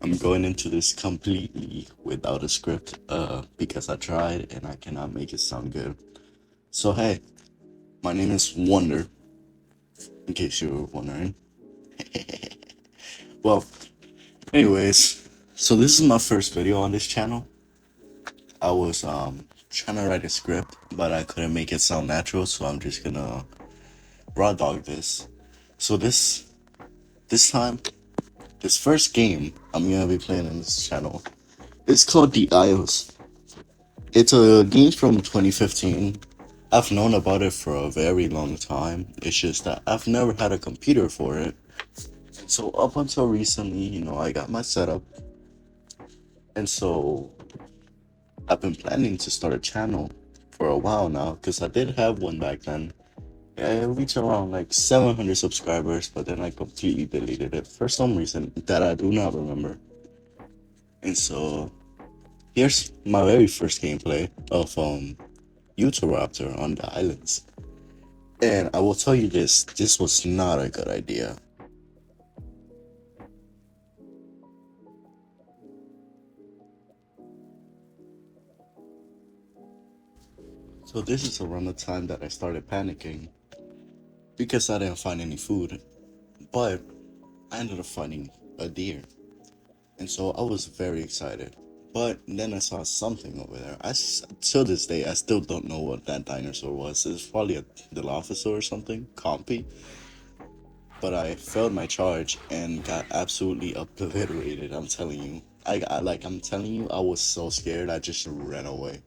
I'm going into this completely without a script, because I tried and I cannot make it sound good. So hey, my name is Wonder, in case you were wondering. Well, anyways, so this is my first video on this channel. I was trying to write a script, but I couldn't make it sound natural, so I'm just gonna raw dog this. So this time, this first game I'm gonna be playing in this channel, it's called The Isles. It's a game from 2015. I've known about it for a very long time. It's just that I've never had a computer for it. So up until recently, I got my setup, and so I've been planning to start a channel for a while now because I did have one back then. Yeah, it reached around like 700 subscribers, but then I completely deleted it for some reason that I do not remember. And so here's my very first gameplay of Utahraptor on the islands. And I will tell you this was not a good idea. So this is around the time that I started panicking because I didn't find any food. But I ended up finding a deer. And so I was very excited. But then I saw something over there. Till this day, I still don't know what that dinosaur was. It's probably a Dilophosaur or something, Compy. But I failed my charge and got absolutely obliterated. I'm telling you. I'm telling you, I was so scared. I just ran away.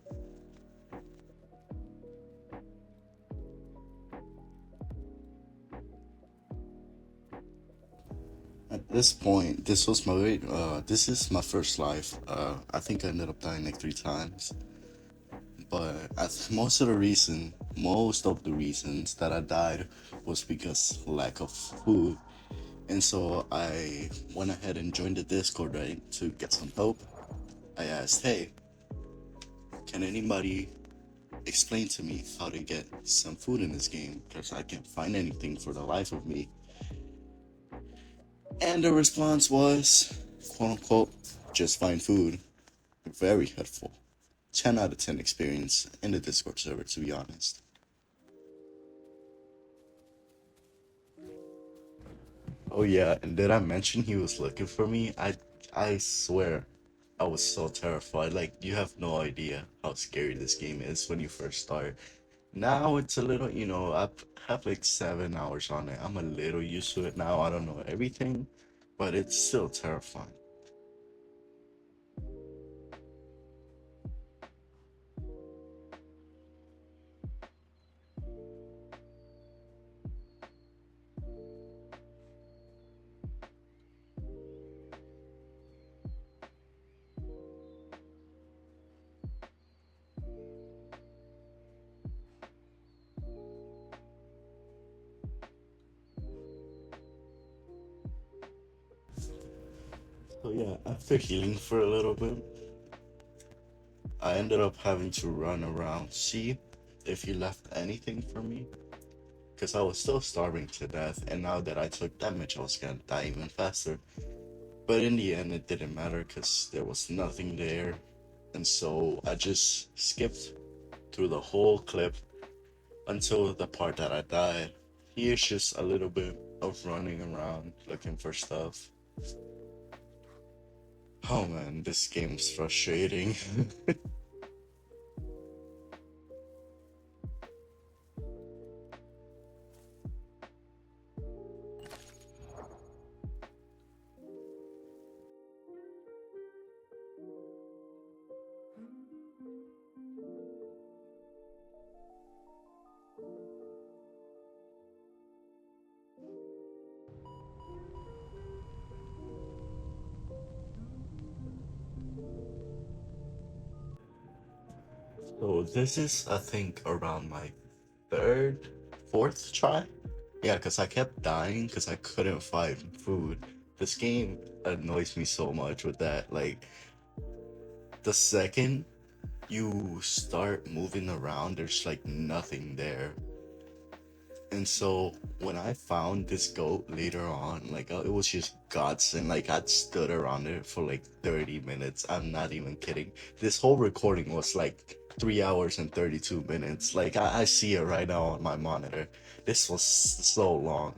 At this point, this is my first life. I think I ended up dying like 3 times. But most of the reasons that I died was because lack of food. And so I went ahead and joined the Discord, right, to get some help. I asked, hey, can anybody explain to me how to get some food in this game? Because I can't find anything for the life of me. And the response was, quote unquote, just find food. Very helpful. 10 out of 10 experience in the Discord server, to be honest. Oh yeah, and did I mention he was looking for me? I swear, I was so terrified. Like, you have no idea how scary this game is when you first start. Now it's a little, I have like 7 hours on it. I'm a little used to it now. I don't know everything, but it's still terrifying. So yeah, after healing for a little bit, I ended up having to run around, see if he left anything for me, because I was still starving to death, and now that I took damage, I was gonna die even faster. But in the end, it didn't matter because there was nothing there. And so I just skipped through the whole clip until the part that I died. Here's just a little bit of running around looking for stuff. Oh man, this game's frustrating. So this is, I think, around my third, fourth try. Yeah, because I kept dying because I couldn't find food. This game annoys me so much with that. Like, the second you start moving around, there's like nothing there. And so when I found this goat later on, like it was just guts, and like I stood around it for like 30 minutes. I'm not even kidding. This whole recording was like 3 hours and 32 minutes. Like I see it right now on my monitor. This was so long.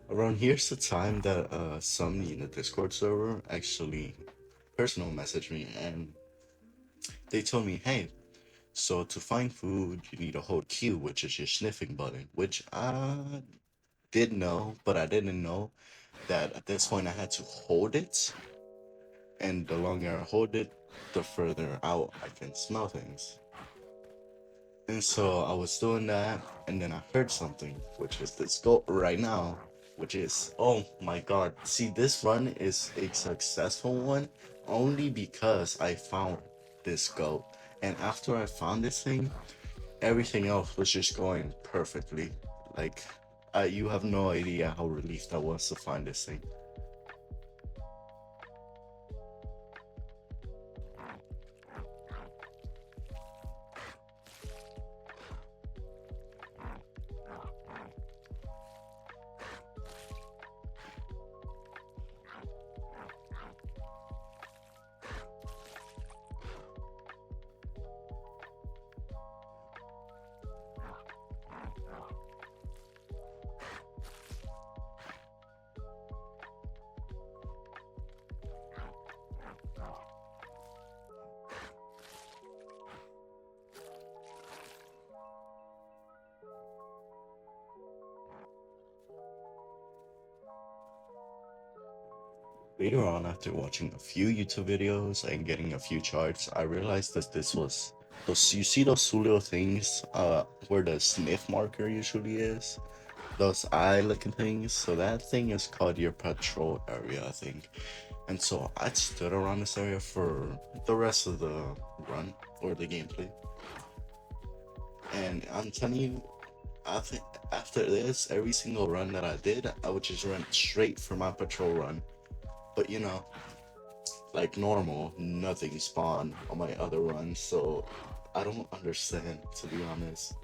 Around here's the time that somebody in the Discord server actually personal messaged me, and they told me, hey, so to find food, you need to hold Q, which is your sniffing button, which I did know, but I didn't know that at this point I had to hold it, and the longer I hold it, the further out I can smell things. And so I was doing that, and then I heard something, which is this goat right now, which is, oh my god. See, this run is a successful one only because I found this goat. And after I found this thing, everything else was just going perfectly. Like, you have no idea how relieved I was to find this thing. Later on, after watching a few YouTube videos and getting a few charts, I realized that this was those. You see those two little things, where the sniff marker usually is, those eye-looking things. So that thing is called your patrol area, I think. And so I stood around this area for the rest of the run or the gameplay. And I'm telling you, I think after this, every single run that I did, I would just run straight for my patrol run. But like normal, nothing spawned on my other runs, so I don't understand, to be honest.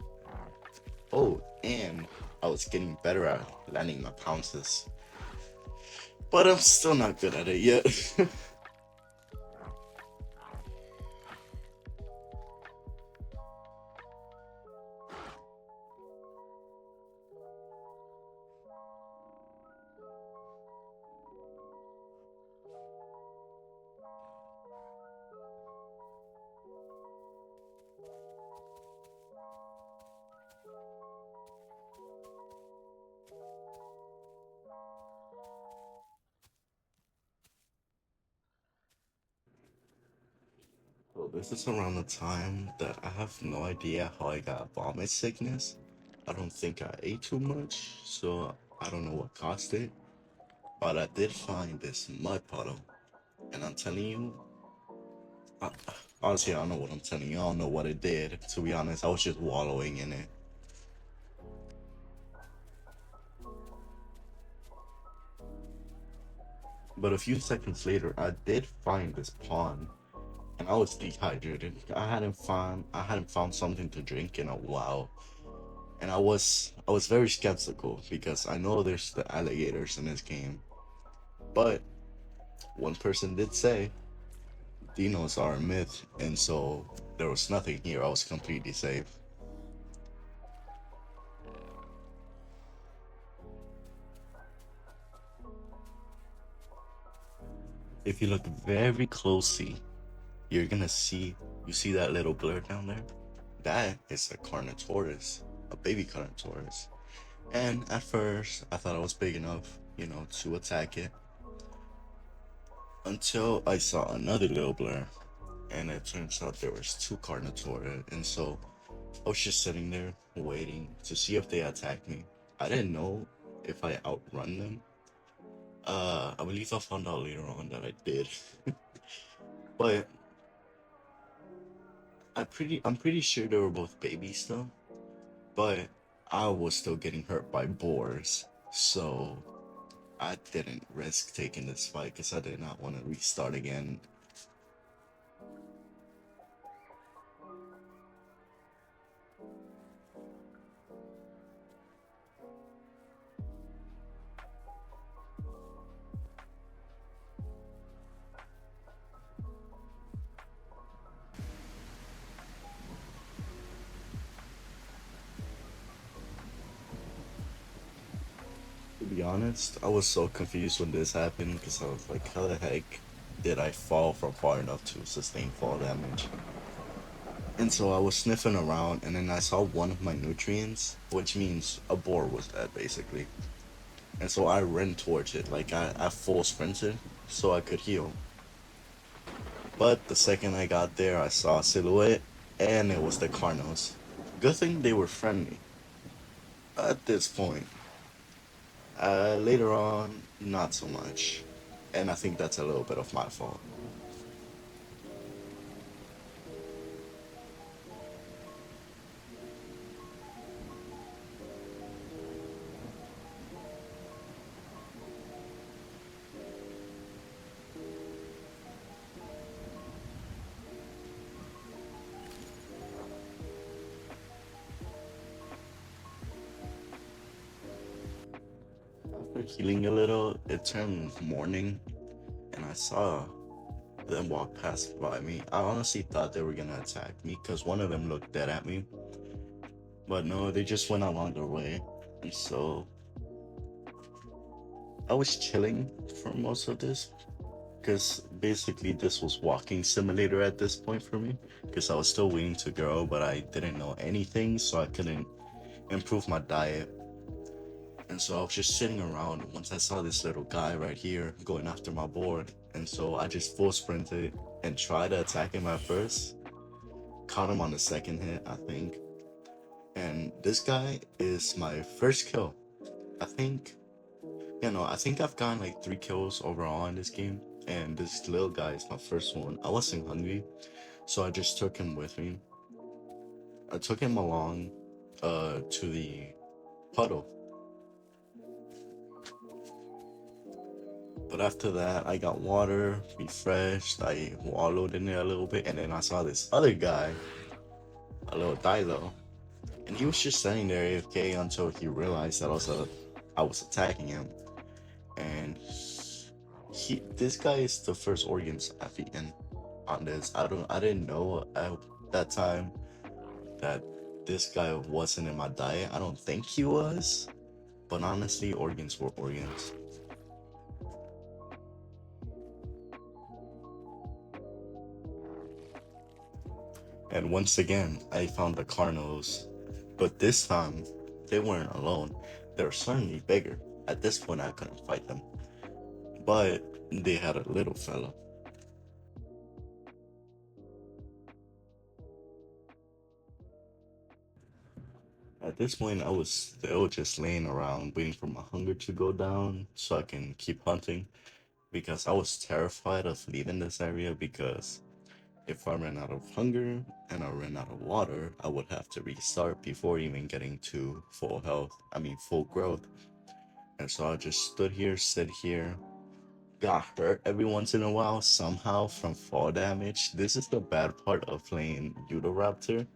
Oh, and I was getting better at landing my pounces, but I'm still not good at it yet. So this is around the time that I have no idea how I got vomit sickness. I don't think I ate too much, so I don't know what caused it. But I did find this mud puddle, and I'm telling you, I, honestly, I don't know what I'm telling you. I don't know what it did. To be honest, I was just wallowing in it. But a few seconds later, I did find this pond, and I was dehydrated. I hadn't found something to drink in a while, and I was very skeptical because I know there's the alligators in this game, but one person did say dinos are a myth, and so there was nothing here. I was completely safe. If you look very closely, you're gonna see you see that little blur down there? That is a Carnotaurus, a baby Carnotaurus. And at first, I thought I was big enough, to attack it, until I saw another little blur, and it turns out there was two Carnotaura, and so I was just sitting there waiting to see if they attacked me. I didn't know if I outrun them. I believe I found out later on that I did, but I'm pretty sure they were both babies though. But I was still getting hurt by boars, so I didn't risk taking this fight because I did not want to restart again. To be honest, I was so confused when this happened because I was like, how the heck did I fall from far enough to sustain fall damage? And so I was sniffing around and then I saw one of my nutrients, which means a boar was dead basically. And so I ran towards it, like I full sprinted so I could heal. But the second I got there, I saw a silhouette and it was the Carnos. Good thing they were friendly. At this point, later on, not so much. And I think that's a little bit of my fault. After healing a little, it turned morning and I saw them walk past by me. I honestly thought they were gonna attack me because one of them looked dead at me. But no, they just went along their way. And so I was chilling for most of this because basically this was walking simulator at this point for me because I was still waiting to grow, but I didn't know anything, so I couldn't improve my diet. And so I was just sitting around once I saw this little guy right here going after my board. And so I just full sprinted and tried to attack him at first. Caught him on the second hit, I think. And this guy is my first kill. I think, I think I've gotten like 3 kills overall in this game. And this little guy is my first one. I wasn't hungry, so I just took him with me. I took him along to the puddle. But after that, I got water, refreshed, I wallowed in there a little bit, and then I saw this other guy, a little Dilo, and he was just standing there AFK until he realized that I was attacking him. And this guy is the first organs I've eaten on this. I didn't know at that time that this guy wasn't in my diet. I don't think he was, but honestly, organs were organs. And once again, I found the Carnos, but this time they weren't alone. They were certainly bigger. At this point, I couldn't fight them, but they had a little fella. At this point, I was still just laying around waiting for my hunger to go down so I can keep hunting because I was terrified of leaving this area because if I ran out of hunger and I ran out of water, I would have to restart before even getting to full health, full growth. And so I just stood here, sit here, got hurt every once in a while somehow from fall damage. This is the bad part of playing Eudoraptor,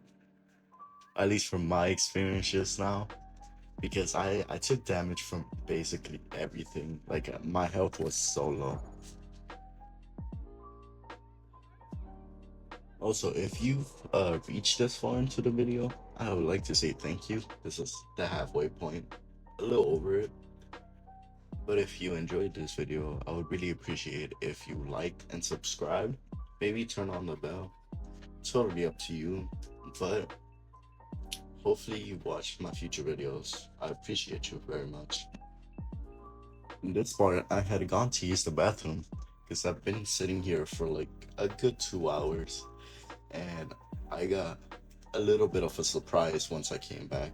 at least from my experience just now, because I took damage from basically everything. Like my health was so low. Also, if you've reached this far into the video, I would like to say thank you. This is the halfway point, a little over it. But if you enjoyed this video, I would really appreciate if you liked and subscribed. Maybe turn on the bell. Totally up to you. But hopefully you watch my future videos. I appreciate you very much. In this part, I had gone to use the bathroom because I've been sitting here for like a good 2 hours. And I got a little bit of a surprise once I came back.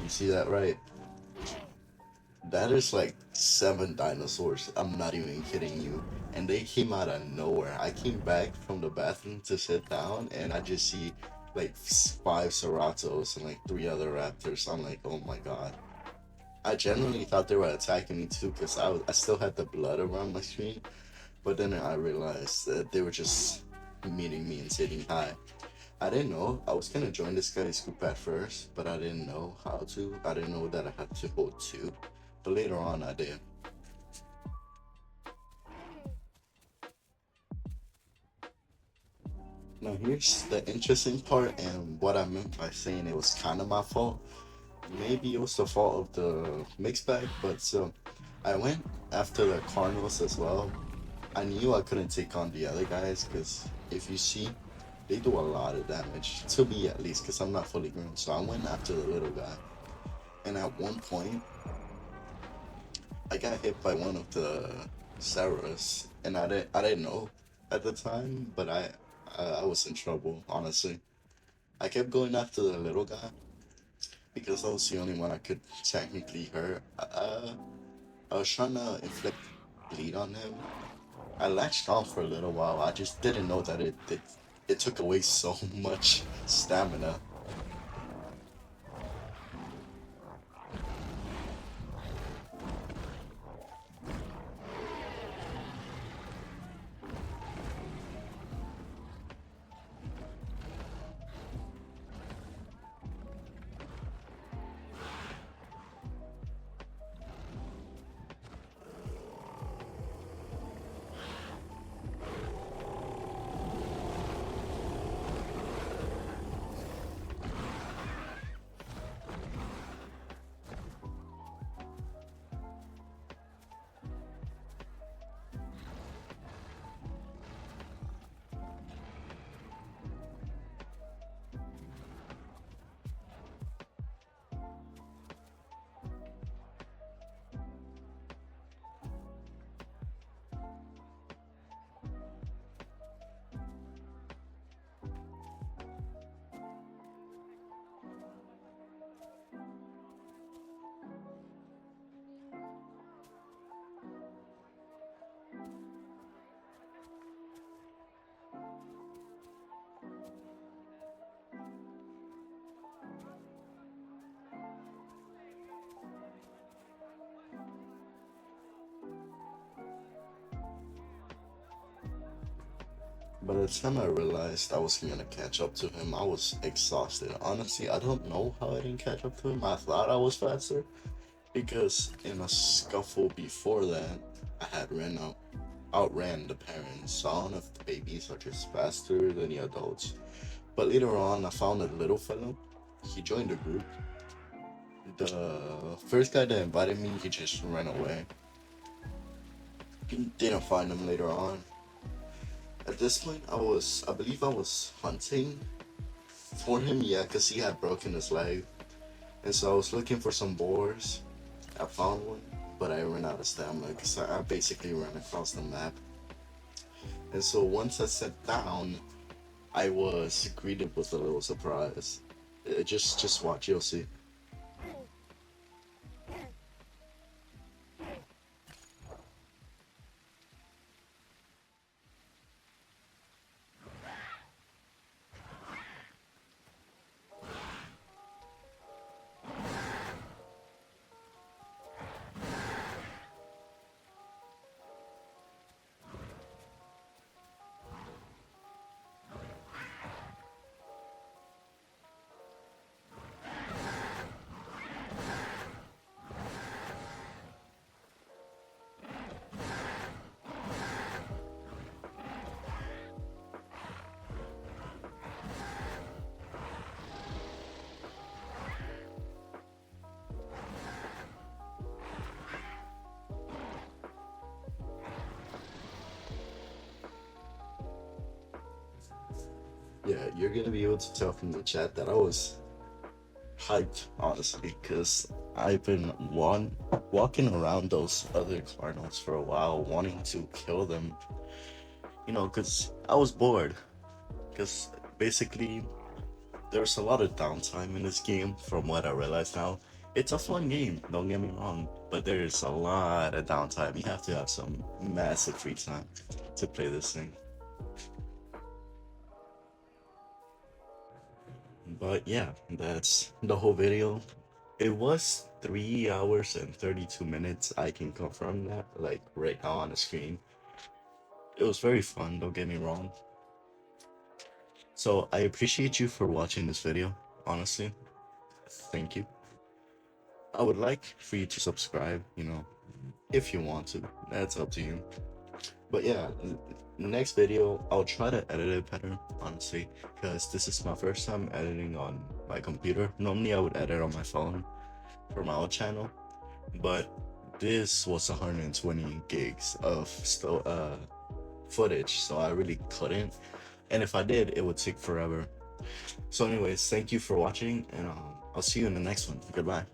You see that right? That is like seven dinosaurs. I'm not even kidding you. And they came out of nowhere. I came back from the bathroom to sit down and I just see like five Ceratos and like three other raptors. I'm like, oh my god. I genuinely thought they were attacking me too because I still had the blood around my screen. But then I realized that they were just meeting me and saying hi. I didn't know. I was gonna join this guy's group at first, but I didn't know how to. I didn't know that I had to hold two. But later on, I did. Now, here's the interesting part, and what I meant by saying it was kind of my fault. Maybe it was the fault of the mixed bag, but so I went after the Cardinals as well. I knew I couldn't take on the other guys because if you see, they do a lot of damage to me at least because I'm not fully grown. So I went after the little guy, and at one point I got hit by one of the Sarahs, and I didn't know at the time, but I was in trouble honestly. I kept going after the little guy because I was the only one I could technically hurt. I was trying to inflict bleed on him. I latched on for a little while. I just didn't know that it took away so much stamina. By the time I realized I was gonna catch up to him, I was exhausted. Honestly, I don't know how I didn't catch up to him. I thought I was faster because in a scuffle before that, I had outran the parents. So I don't know if the babies are just faster than the adults. But later on, I found a little fellow. He joined the group. The first guy that invited me, he just ran away. Didn't find him later on. At this point, I believe I was hunting for him, yeah, because he had broken his leg. And so I was looking for some boars. I found one, but I ran out of stamina because I basically ran across the map. And so once I sat down, I was greeted with a little surprise. Just watch, you'll see. Yeah, you're gonna be able to tell from the chat that I was hyped, honestly, because I've been walking around those other Cardinals for a while, wanting to kill them. Because I was bored. Because basically, there's a lot of downtime in this game, from what I realize now. It's a fun game, don't get me wrong, but there's a lot of downtime. You have to have some massive free time to play this thing. But yeah, that's the whole video. It was 3 hours and 32 minutes. I can confirm that, like right now on the screen. It was very fun, don't get me wrong. So I appreciate you for watching this video, honestly. Thank you. I would like for you to subscribe, if you want to. That's up to you. But yeah, the next video, I'll try to edit it better, honestly, because this is my first time editing on my computer. Normally, I would edit on my phone for my old channel, but this was 120 gigs of footage, so I really couldn't. And if I did, it would take forever. So anyways, thank you for watching, and I'll see you in the next one. Goodbye.